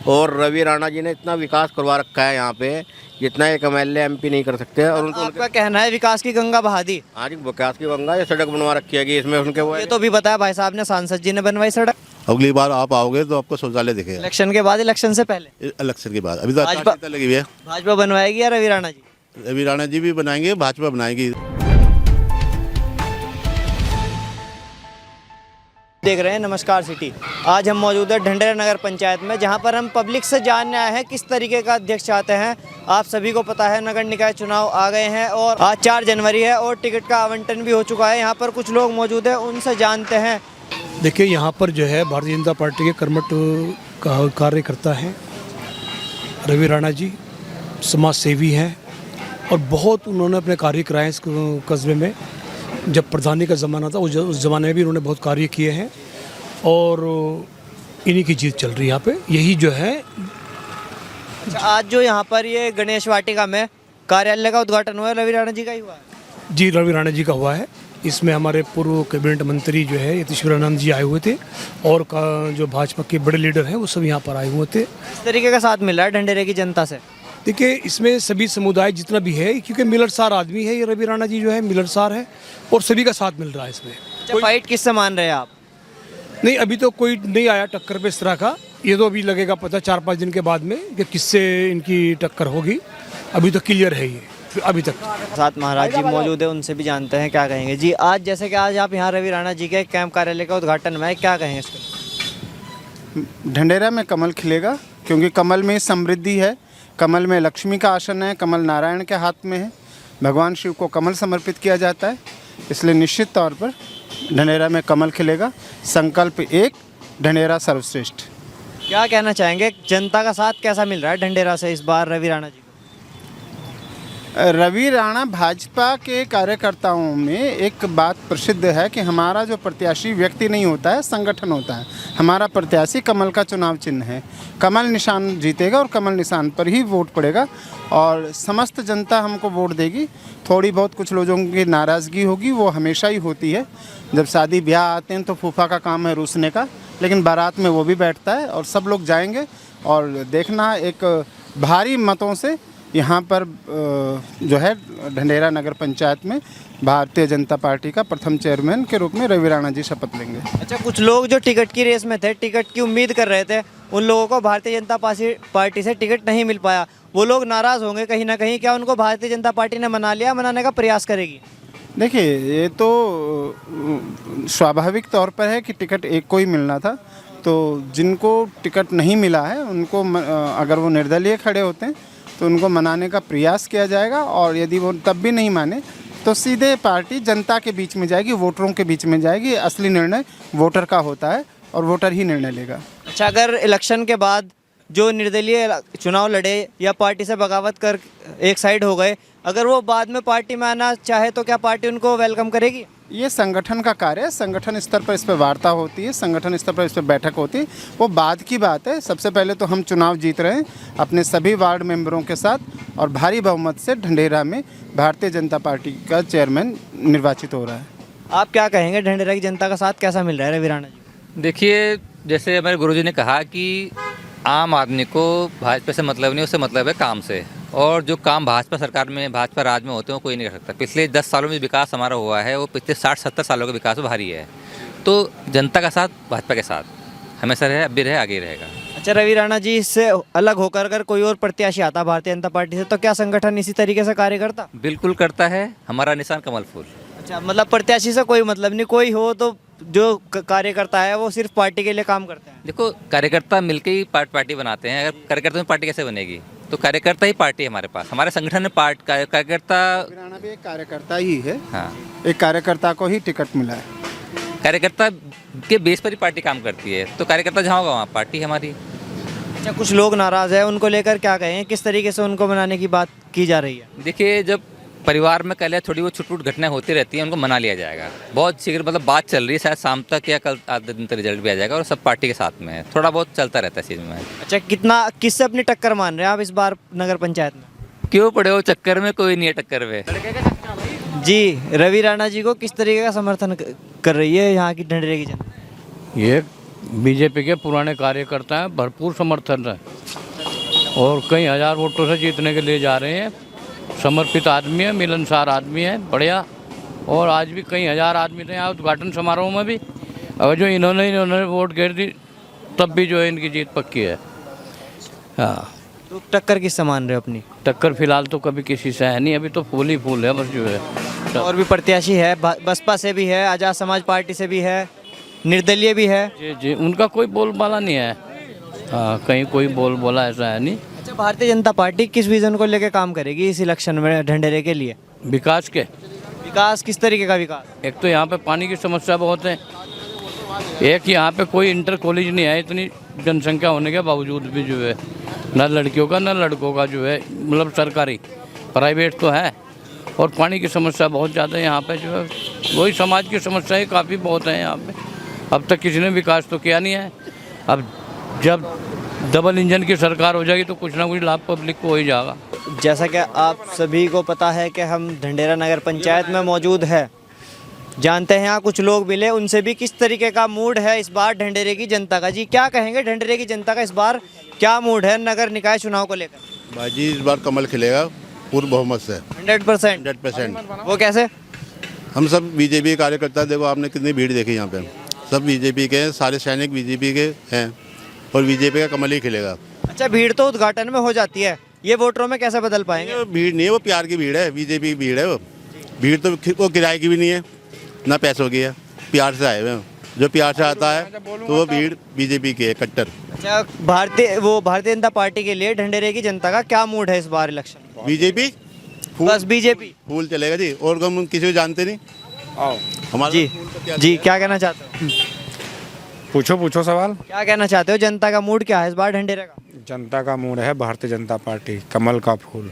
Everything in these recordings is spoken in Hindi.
और रवि राणा जी ने इतना विकास करवा रखा है यहाँ पे जितना एक एमएलए एमपी नहीं कर सकते। और उनको आपका कहना है विकास की गंगा बहा दी। आज विकास की गंगा ये सड़क बनवा रखी है कि इसमें उनके वो ये तो भी बताया भाई साहब ने, सांसद जी ने बनवाई सड़क। अगली बार आप आओगे तो आपको शौचालय दिखेगा। इलेक्शन के बाद, इलेक्शन से पहले, इलेक्शन के बाद। अभी तो भाजपा- आचार लगी हुई है। भाजपा बनवाएगी या रवि राणा जी? रवि राणा जी भी बनाएंगे, भाजपा बनाएगी। देख रहे हैं नमस्कार सिटी। आज हम मौजूद है ढंढेरा नगर पंचायत में, जहां पर हम पब्लिक से जानने आए हैं किस तरीके का अध्यक्ष चाहते हैं। आप सभी को पता है नगर निकाय चुनाव आ गए हैं और आज 4 जनवरी है और टिकट का आवंटन भी हो चुका है। यहाँ पर कुछ लोग मौजूद हैं, उनसे जानते हैं। देखिए, यहाँ पर जो है भारतीय जनता पार्टी के कर्मठ कार्यकर्ता हैं। रवि राणा जी समाज सेवी हैं और बहुत उन्होंने अपने कार्य कराए इस कस्बे में। जब प्रधानी का ज़माना था उस ज़माने में भी उन्होंने बहुत कार्य किए हैं और इन्हीं की जीत चल रही है यहाँ पे। यही जो है। आज जो यहाँ पर ये गणेश वाटिका में कार्यालय का उद्घाटन हुआ है, रवि राणा जी का ही हुआ है। जी, रवि राणा जी का हुआ है। इसमें हमारे पूर्व कैबिनेट मंत्री जो है यतीश्वरानंद जी आए हुए थे और जो भाजपा के बड़े लीडर हैं वो सब यहाँ पर आए हुए थे। इस तरीके का साथ मिल रहा है ढंढेरे की जनता से। देखिए, इसमें सभी समुदाय जितना भी है, क्योंकि मिलनसार आदमी है ये रवि राणा जी, जो है मिलनसार है और सभी का साथ मिल रहा है इसमें। अच्छा, फाइट किससे मान रहे हैं आप? नहीं, अभी तो कोई नहीं आया टक्कर पे इस तरह का। ये तो अभी लगेगा पता 4-5 दिन के बाद में कि किससे इनकी टक्कर होगी। अभी तो क्लियर है ये अभी तक। साथ महाराज जी मौजूद है, उनसे भी जानते हैं क्या कहेंगे। जी, आज जैसे कि आज आप यहाँ रवि राणा जी के कैंप कार्यालय का उद्घाटन में, क्या कहेंगे इसको? ढंढेरा में कमल खिलेगा क्योंकि कमल में समृद्धि है। कमल में लक्ष्मी का आसन है, कमल नारायण के हाथ में है। भगवान शिव को कमल समर्पित किया जाता है, इसलिए निश्चित तौर पर ढंढेरा में कमल खिलेगा। संकल्प एक, ढंढेरा सर्वश्रेष्ठ। क्या कहना चाहेंगे, जनता का साथ कैसा मिल रहा है ढंढेरा से इस बार रवि राणा जी को? रवि राणा भाजपा के कार्यकर्ताओं में एक बात प्रसिद्ध है कि हमारा जो प्रत्याशी व्यक्ति नहीं होता है, संगठन होता है। हमारा प्रत्याशी कमल का चुनाव चिन्ह है। कमल निशान जीतेगा और कमल निशान पर ही वोट पड़ेगा और समस्त जनता हमको वोट देगी। थोड़ी बहुत कुछ लोगों की नाराज़गी होगी, वो हमेशा ही होती है। जब शादी ब्याह आते हैं तो फूफा का काम है रूसने का, लेकिन बारात में वो भी बैठता है और सब लोग जाएंगे। और देखना, एक भारी मतों से यहाँ पर जो है ढंढेरा नगर पंचायत में भारतीय जनता पार्टी का प्रथम चेयरमैन के रूप में रवि राणा जी शपथ लेंगे। अच्छा, कुछ लोग जो टिकट की रेस में थे, टिकट की उम्मीद कर रहे थे, उन लोगों को भारतीय जनता पार्टी से टिकट नहीं मिल पाया। वो लोग नाराज़ होंगे कहीं ना कहीं। क्या उनको भारतीय जनता पार्टी ने मना लिया, मनाने का प्रयास करेगी? देखिए, ये तो स्वाभाविक तौर पर है कि टिकट एक को ही मिलना था। तो जिनको टिकट नहीं मिला है उनको अगर वो निर्दलीय खड़े होते हैं तो उनको मनाने का प्रयास किया जाएगा। और यदि वो तब भी नहीं माने तो सीधे पार्टी जनता के बीच में जाएगी, वोटरों के बीच में जाएगी। असली निर्णय वोटर का होता है और वोटर ही निर्णय लेगा। अच्छा, अगर इलेक्शन के बाद जो निर्दलीय चुनाव लड़े या पार्टी से बगावत कर एक साइड हो गए, अगर वो बाद में पार्टी में आना चाहे तो क्या पार्टी उनको वेलकम करेगी? ये संगठन का कार्य है। संगठन स्तर पर इस पर वार्ता होती है, संगठन स्तर पर इस पर बैठक होती है, वो बाद की बात है। सबसे पहले तो हम चुनाव जीत रहे हैं अपने सभी वार्ड मेंबरों के साथ और भारी बहुमत से ढंढेरा में भारतीय जनता पार्टी का चेयरमैन निर्वाचित हो रहा है। आप क्या कहेंगे, ढंढेरा की जनता का साथ कैसा मिल रहा है रवि राणा जी को? देखिए, जैसे हमारे गुरुजी ने कहा कि आम आदमी को भाजपा से मतलब नहीं, उससे मतलब है काम से। और जो काम भाजपा सरकार में, भाजपा राज में होते हैं, वो कोई नहीं कर सकता। पिछले 10 सालों में विकास हमारा हुआ है वो पिछले 60-70 सालों का विकास भारी है। तो जनता का साथ भाजपा के साथ हमेशा रहे, अब भी रहे, आगे रहेगा। अच्छा, रवि राणा जी से अलग होकर अगर कोई और प्रत्याशी आता भारतीय जनता पार्टी से, तो क्या संगठन इसी तरीके से कार्य करता? बिल्कुल करता है। हमारा निशान कमल फूल। अच्छा, मतलब प्रत्याशी से कोई मतलब नहीं, कोई हो तो जो कार्यकर्ता है वो सिर्फ पार्टी के लिए काम करते हैं। देखो, कार्यकर्ता मिलकर ही पार्टी बनाते हैं। अगर कार्यकर्ता में पार्टी कैसे बनेगी? तो कार्यकर्ता ही पार्टी है हमारे पास। हमारे संगठन में कार्यकर्ता रवि राणा भी एक कार्यकर्ता ही है। हाँ, एक कार्यकर्ता को ही टिकट मिला है। कार्यकर्ता के बेस पर ही पार्टी काम करती है। तो कार्यकर्ता जहाँ होगा वहाँ पार्टी हमारी। अच्छा, कुछ लोग नाराज़ हैं, उनको लेकर क्या कहें, किस तरीके से उनको मनाने की बात की जा रही है? देखिए, जब परिवार में कल थोड़ी वो छुट घटनाएं होती रहती हैं, उनको मना लिया जाएगा। बहुत शीघ्र, मतलब बात चल रही है, शायद शाम तक या कल आधे दिन तक रिजल्ट भी आ जाएगा और सब पार्टी के साथ में है। थोड़ा बहुत चलता रहता है चीज़ में। अच्छा, किससे अपनी टक्कर मान रहे हैं आप इस बार नगर पंचायत में? क्यों पड़े हो चक्कर में? कोई नहीं है टक्कर में। जी, रवि राणा जी को किस तरीके का समर्थन कर रही है यहाँ की ढंढेरे की जनता? ये बीजेपी के पुराने कार्यकर्ता हैं, भरपूर समर्थन है और कई हज़ार वोटों से जीतने के लिए जा रहे हैं। समर्पित आदमी है, मिलनसार आदमी है, बढ़िया। और आज भी कई हज़ार आदमी थे यहाँ उद्घाटन समारोह में भी, और जो इन्होंने वोट गिर दी तब भी जो है इनकी जीत पक्की है। हाँ, तो टक्कर किससे मान रहे हो अपनी? टक्कर फिलहाल तो कभी किसी से है नहीं, अभी तो फूल ही फूल है बस जो है। और भी प्रत्याशी है, बसपा से भी है, आज़ाद समाज पार्टी से भी है, निर्दलीय भी है। जी जी, उनका कोई बोलबाला नहीं है। हाँ, कहीं कोई बोला ऐसा है नहीं। अच्छा, भारतीय जनता पार्टी किस विजन को लेकर काम करेगी इस इलेक्शन में ढंढेरे के लिए? विकास के, विकास किस तरीके का विकास? एक तो यहाँ पे पानी की समस्या बहुत है, एक यहाँ पे कोई इंटर कॉलेज नहीं है इतनी जनसंख्या होने के बावजूद भी जो है, न लड़कियों का न लड़कों का जो है, मतलब सरकारी, प्राइवेट तो है। और पानी की समस्या बहुत ज़्यादा है यहाँ पे जो है, वही समाज की समस्याएं काफ़ी बहुत हैं यहाँ पे। अब तक किसी ने विकास तो किया नहीं है। अब जब डबल इंजन की सरकार हो जाएगी तो कुछ ना कुछ लाभ पब्लिक को हो ही जाएगा। जैसा कि आप सभी को पता है कि हम ढंढेरा नगर पंचायत में मौजूद है, जानते हैं यहाँ कुछ लोग मिले, उनसे भी किस तरीके का मूड है इस बार ढंढेरे की जनता का। जी, क्या कहेंगे ढंढेरे की जनता का इस बार क्या मूड है नगर निकाय चुनाव को लेकर? भाजी इस बार कमल खिलेगा पूर्ण बहुमत से। 100%? 100%। वो कैसे? हम सब बीजेपी कार्यकर्ता, देखो आपने कितनी भीड़ देखी यहाँ पे, सब बीजेपी के हैं, सारे सैनिक बीजेपी के हैं और बीजेपी का कमल ही खिलेगा। अच्छा, भीड़ तो उद्घाटन में हो जाती है, ये वोटरों में कैसे बदल पाएंगे? ये भीड़ नहीं है, वो प्यार की भीड़ है, बीजेपी की भीड़ है। वो भीड़ तो वो किराए की भी नहीं है, ना पैसों की है, प्यार से आए हुए हैं। जो प्यार से आता है तो वो भीड़ बीजेपी की है, कट्टर। अच्छा, भारतीय जनता पार्टी के लिए ढंढेरे की जनता का क्या मूड है इस बार इलेक्शन? बीजेपी बस बीजेपी फूल चलेगा जी, और हम किसी को जानते नहीं। हमारा जी, क्या कहना चाहते हो? पूछो सवाल। क्या कहना चाहते हो, जनता का मूड क्या है इस बार ढंढेरे का? जनता का मूड है भारतीय जनता पार्टी, कमल का फूल।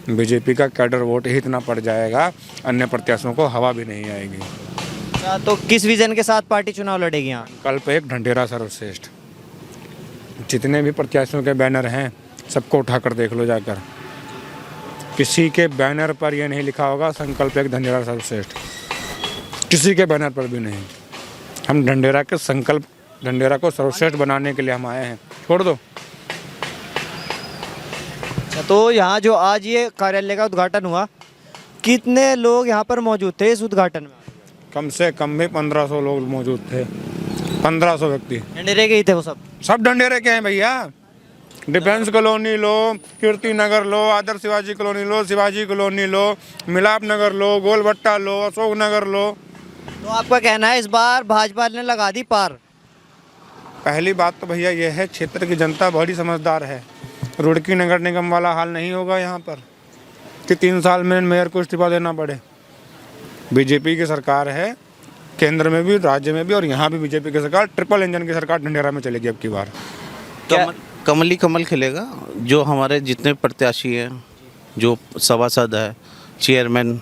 बीजेपी का कैडर वोट ही इतना पड़ जाएगा, अन्य प्रत्याशियों को हवा भी नहीं आएगी। अच्छा, तो किस विजन के साथ पार्टी चुनाव लड़ेगी यहाँ? कल्प एक ढंढेरा सर्वश्रेष्ठ। जितने भी प्रत्याशियों के बैनर हैं सबको उठाकर देख लो जाकर, किसी के बैनर पर यह नहीं लिखा होगा संकल्प एक ढंढेरा सर्वश्रेष्ठ, किसी के बैनर पर भी नहीं। हम ढंढेरा के संकल्प, ढंढेरा को सर्वश्रेष्ठ बनाने के लिए हम आए हैं, छोड़ दो। अच्छा, तो यहाँ जो आज ये कार्यालय का उद्घाटन हुआ, कितने लोग यहाँ पर मौजूद थे इस उद्घाटन में? कम से कम भी 1500 लोग मौजूद थे, 1500 व्यक्ति। ढंढेरे के ही थे वो सब ढंढेरे के हैं भैया। डिफेंस कॉलोनी लो, कीर्ति नगर लो, आदर्श शिवाजी कॉलोनी लो, शिवाजी कॉलोनी लो, मिलाप नगर लो, गोलभट्टा लो, अशोक नगर लो। तो आपका कहना है इस बार भाजपा ने लगा दी पार? पहली बात तो भैया यह है, क्षेत्र की जनता बड़ी समझदार है। रुड़की नगर निगम वाला हाल नहीं होगा यहाँ पर कि 3 साल में मेयर को इस्तीफा देना पड़े। बीजेपी की सरकार है, केंद्र में भी, राज्य में भी, और यहाँ भी बीजेपी की सरकार, ट्रिपल इंजन की सरकार ढंढेरा में चलेगी अब की बार। कमल खिलेगा। जो हमारे जितने प्रत्याशी हैं, जो सभासद है, चेयरमैन,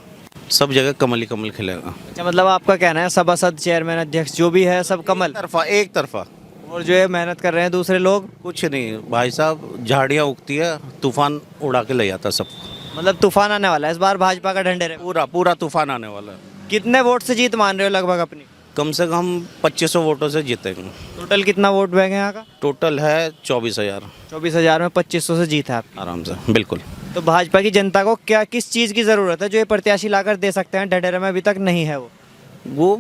सब जगह कमल खिलेगा। अच्छा, मतलब आपका कहना है सभासद, चेयरमैन, अध्यक्ष जो भी है सब कमल? एक तरफा। और जो है मेहनत कर रहे हैं दूसरे लोग? कुछ नहीं भाई साहब, झाड़ियाँ उगती है, तूफान उड़ा के ले जाता सबको। मतलब तूफान आने वाला है इस बार भाजपा का ढंढेरे? पूरा तूफान आने वाला है। कितने वोट से जीत मान रहे हो लगभग अपनी? कम से कम 2500 वोटों से जीतेंगे। टोटल कितना वोट बैंक है यहाँ का? टोटल है 24,000। 24,000 में 2500 से जीत है आप? आराम से, बिल्कुल। तो भाजपा की जनता को क्या, किस चीज़ की ज़रूरत है जो ये प्रत्याशी लाकर दे सकते हैं ढंढेरे में? अभी तक नहीं है वो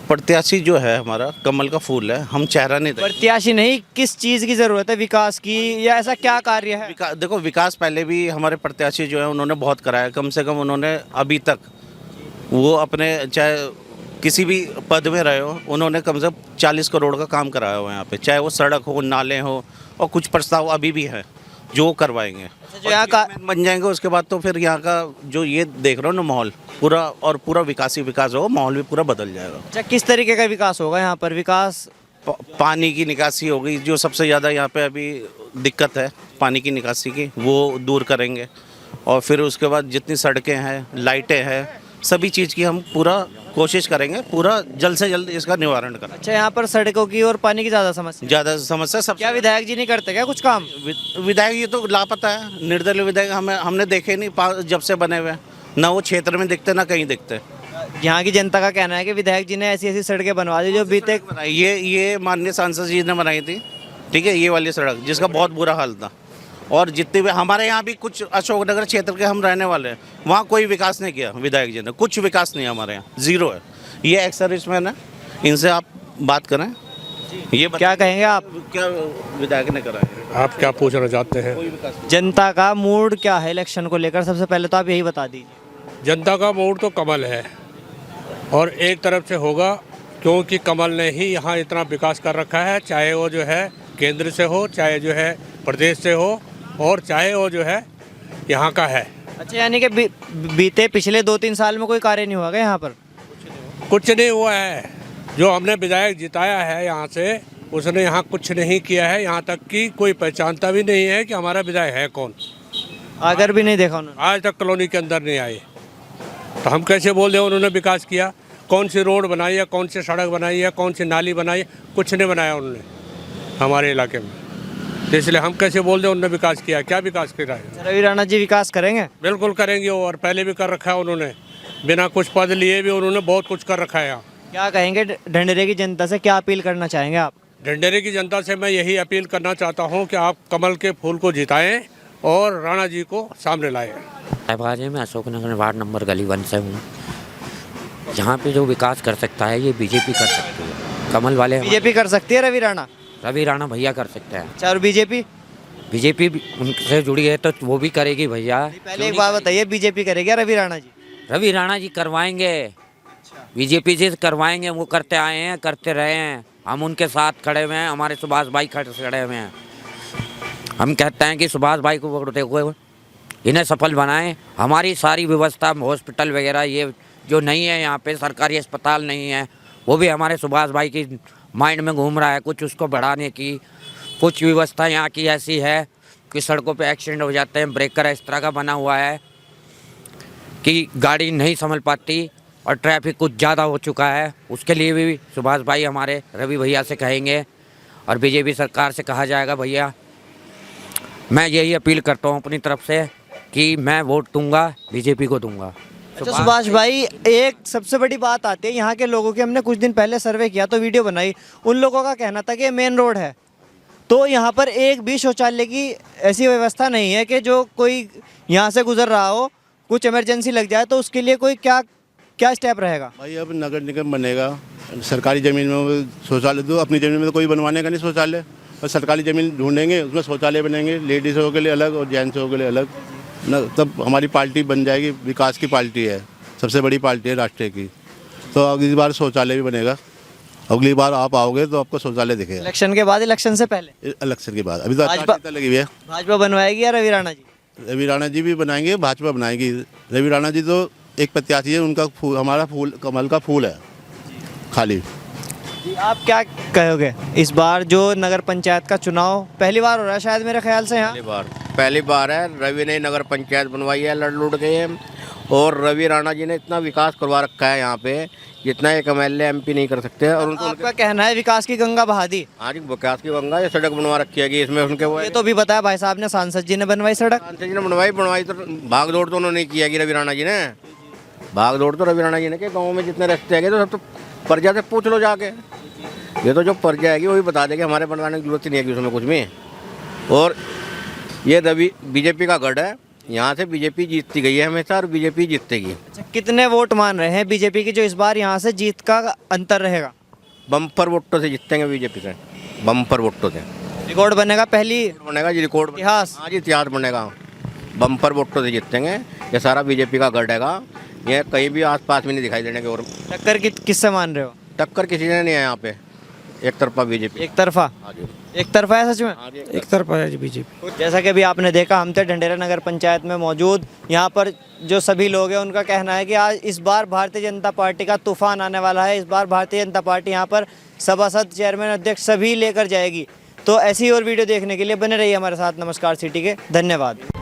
प्रत्याशी जो है हमारा कमल का फूल है, हम चेहरा नहीं देखें। प्रत्याशी नहीं, किस चीज़ की ज़रूरत है? विकास की, या ऐसा क्या कार्य है? देखो, विकास पहले भी हमारे प्रत्याशी जो है उन्होंने बहुत कराया। कम से कम उन्होंने अभी तक वो अपने, चाहे किसी भी पद में रहे हो, उन्होंने कम से कम 40 करोड़ का काम कराया हुआ है यहाँ पे, चाहे वो सड़क हो, नाले हो, और कुछ प्रस्ताव अभी भी हैं जो करवाएंगे। जो यहाँ का बन जाएंगे उसके बाद तो फिर यहाँ का जो ये देख रहे हो ना माहौल, पूरा विकास ही विकास हो, माहौल भी पूरा बदल जाएगा। अच्छा, किस तरीके का विकास होगा यहाँ पर? विकास पानी की निकासी होगी, जो सबसे ज़्यादा यहाँ पे अभी दिक्कत है पानी की निकासी की, वो दूर करेंगे। और फिर उसके बाद जितनी सड़कें हैं, लाइटें हैं, सभी चीज़ की हम पूरा कोशिश करेंगे, पूरा जल्द से जल्द इसका निवारण करें। अच्छा, यहाँ पर सड़कों की और पानी की ज़्यादा समस्या सब। क्या विधायक जी नहीं करते क्या कुछ काम? विधायक ये तो लापता है, निर्दलीय विधायक हमने देखे नहीं जब से बने हुए, ना वो क्षेत्र में दिखते ना कहीं दिखते। यहाँ की जनता का कहना है कि विधायक जी ने ऐसी ऐसी सड़कें बनवा दी जो बीते ये माननीय सांसद जी ने बनाई थी, ठीक है, ये वाली सड़क जिसका बहुत बुरा हाल था। और जितने भी हमारे यहाँ भी कुछ अशोकनगर क्षेत्र के हम रहने वाले हैं, वहाँ कोई विकास नहीं किया विधायक जी ने, कुछ विकास नहीं हमारे यहाँ, जीरो है। ये एक्स सर्विसमैन है, इनसे आप बात करें। ये क्या कहेंगे आप? क्या विधायक ने करा है? आप क्या पूछना चाहते हैं? कोई विकास नहीं। जनता का मूड क्या है इलेक्शन को लेकर? सबसे पहले तो आप यही बता दीजिए। जनता का मूड तो कमल है, और एक तरफ से होगा क्योंकि कमल ने ही यहाँ इतना विकास कर रखा है, चाहे वो जो है केंद्र से हो, चाहे जो है प्रदेश से हो, और चाहे वो जो है यहाँ का है। अच्छा, यानी कि बीते पिछले 2-3 साल में कोई कार्य नहीं हुआ क्या यहाँ पर? कुछ नहीं हुआ है। जो हमने विधायक जिताया है यहाँ से, उसने यहाँ कुछ नहीं किया है। यहाँ तक कि कोई पहचानता भी नहीं है कि हमारा विधायक है कौन। अगर भी नहीं देखा उन्होंने, आज तक कॉलोनी के अंदर नहीं आए, तो हम कैसे बोल दें उन्होंने विकास किया? कौन सी रोड बनाई है, कौन सी सड़क बनाई है, कौन सी नाली बनाई है? कुछ नहीं बनाया उन्होंने हमारे इलाके में, तो इसलिए हम कैसे बोल दें उन्होंने विकास किया? क्या विकास किया है? रवि राणा जी विकास करेंगे? बिल्कुल करेंगे, और पहले भी कर रखा है उन्होंने, बिना कुछ पद लिए भी उन्होंने बहुत कुछ कर रखा है यहाँ। क्या कहेंगे ढंढेरे की जनता से, क्या अपील करना चाहेंगे आप? ढंढेरे की जनता से मैं यही अपील करना चाहता हूँ कि आप कमल के फूल को जिताएं और राणा जी को सामने लाएं। साहिबाज मैं अशोकनगर वार्ड नंबर गली 1 से हूँ। यहाँ पे जो विकास कर सकता है ये बीजेपी कर सकती है, कमल वाले। बीजेपी कर सकती है? रवि राणा भैया कर सकते हैं। अच्छा, और बीजेपी उनसे जुड़ी है तो वो भी करेगी भैया। पहले एक बात बताइए, बीजेपी करेगी या रवि राणा जी? रवि राणा जी करवाएंगे, बीजेपी से करवाएंगे, वो करते आए हैं, करते रहे हैं, हम उनके साथ खड़े हुए हैं, हमारे सुभाष भाई खड़े हुए हैं। हम कहते हैं कि सुभाष भाई को देखो, इन्हें सफल बनाएं। हमारी सारी व्यवस्था हॉस्पिटल वगैरह ये जो नहीं है, यहाँ पे सरकारी अस्पताल नहीं है, वो भी हमारे सुभाष भाई की माइंड में घूम रहा है कुछ उसको बढ़ाने की। कुछ व्यवस्था यहाँ की ऐसी है कि सड़कों पे एक्सीडेंट हो जाते हैं, ब्रेकर इस तरह का बना हुआ है कि गाड़ी नहीं संभल पाती, और ट्रैफिक कुछ ज़्यादा हो चुका है। उसके लिए भी सुभाष भाई हमारे रवि भैया से कहेंगे, और बीजेपी सरकार से कहा जाएगा। भैया मैं यही अपील करता हूँ अपनी तरफ से कि मैं वोट दूंगा, बीजेपी को दूंगा। अच्छा सुभाष भाई, एक सबसे बड़ी बात आती है यहाँ के लोगों की। हमने कुछ दिन पहले सर्वे किया तो वीडियो बनाई, उन लोगों का कहना था कि मेन रोड है तो यहाँ पर एक भी शौचालय की ऐसी व्यवस्था नहीं है कि जो कोई यहाँ से गुजर रहा हो, कुछ इमरजेंसी लग जाए तो उसके लिए कोई क्या स्टेप रहेगा? भाई अब नगर निगम बनेगा, सरकारी ज़मीन में वो शौचालय, तो अपनी ज़मीन में तो कोई बनवाने का नहीं शौचालय, और सरकारी ज़मीन ढूंढेंगे उसमें शौचालय बनेंगे, लेडीज़ों के लिए अलग और जेंट्सों के लिए अलग न, तब हमारी पार्टी बन जाएगी। विकास की पार्टी है, सबसे बड़ी पार्टी है राष्ट्र की, तो अगली बार शौचालय भी बनेगा। अगली बार आप आओगे तो आपको शौचालय दिखेगा। इलेक्शन के बाद, इलेक्शन से पहले? इलेक्शन के बाद। अभी तो भाजपा लगी हुई है। भाजपा बनवाएगी या रवि राणा जी? रवि राणा जी भी बनाएंगे, भाजपा बनाएगी। रवि राणा जी तो एक प्रत्याशी है, उनका फूल, हमारा फूल कमल का फूल है खाली। जी, आप क्या कहोगे इस बार जो नगर पंचायत का चुनाव पहली बार हो रहा है शायद मेरे ख्याल से यहाँ? पहली बार है। रवि ने नगर पंचायत बनवाई है, लड़ लुड़ गए हैं, और रवि राणा जी ने इतना विकास करवा रखा है यहाँ पे जितना एक MLA MP नहीं कर सकते। और उनको आपका कहना है विकास की गंगा बहा दी? हाँ जी, विकास की गंगा, ये सड़क बनवा रखी है इसमें उनके वो। ये तो भी बताया भाई साहब ने, सांसद जी ने बनवाई सड़क। सांसद जी ने बनवाई तो भाग दौड़ तो उन्होंने किया कि रवि राणा जी ने भाग दौड़ तो रवि राणा जी ने कि गाँव में जितने रास्ते हैं तो सब तो प्रजा से पूछ लो जाके। ये तो जो प्रजा है वही बता देगी, हमारे बनवाने की जरूरत नहीं है उसमें कुछ भी। और ये बीजेपी का गढ़ है, यहाँ से बीजेपी जीतती गई है हमेशा और बीजेपी जीतेगी। अच्छा, कितने वोट मान रहे हैं बीजेपी की जो इस बार यहाँ से जीत का अंतर रहेगा? बम्पर वोटों से जीतेंगे बीजेपी से, बम्पर वोटों से। रिकॉर्ड बनेगा, पहली बनेगा जी रिकॉर्ड, इतिहास। हाँ जी, इतिहास बनेगा। बम्पर वोटों से जीतेंगे, ये सारा बीजेपी का गढ़ हैगा, ये कहीं भी आसपास में नहीं दिखाई देने के। और टक्कर किससे मान रहे हो? टक्कर किसी ने नहीं है यहाँ पे, एक तरफा बीजेपी। एक तरफा? हाँ जी, एक तरफा है सच में? हाँ जी, एक तरफा है जी बीजेपी। जैसा कि अभी आपने देखा, हम थे ढंढेरा नगर पंचायत में मौजूद। यहाँ पर जो सभी लोग हैं उनका कहना है कि आज इस बार भारतीय जनता पार्टी का तूफान आने वाला है। इस बार भारतीय जनता पार्टी यहाँ पर सभासद, चेयरमैन, अध्यक्ष सभी लेकर जाएगी। तो ऐसी और वीडियो देखने के लिए बने रहिए हमारे साथ नमस्कार सिटी के। धन्यवाद।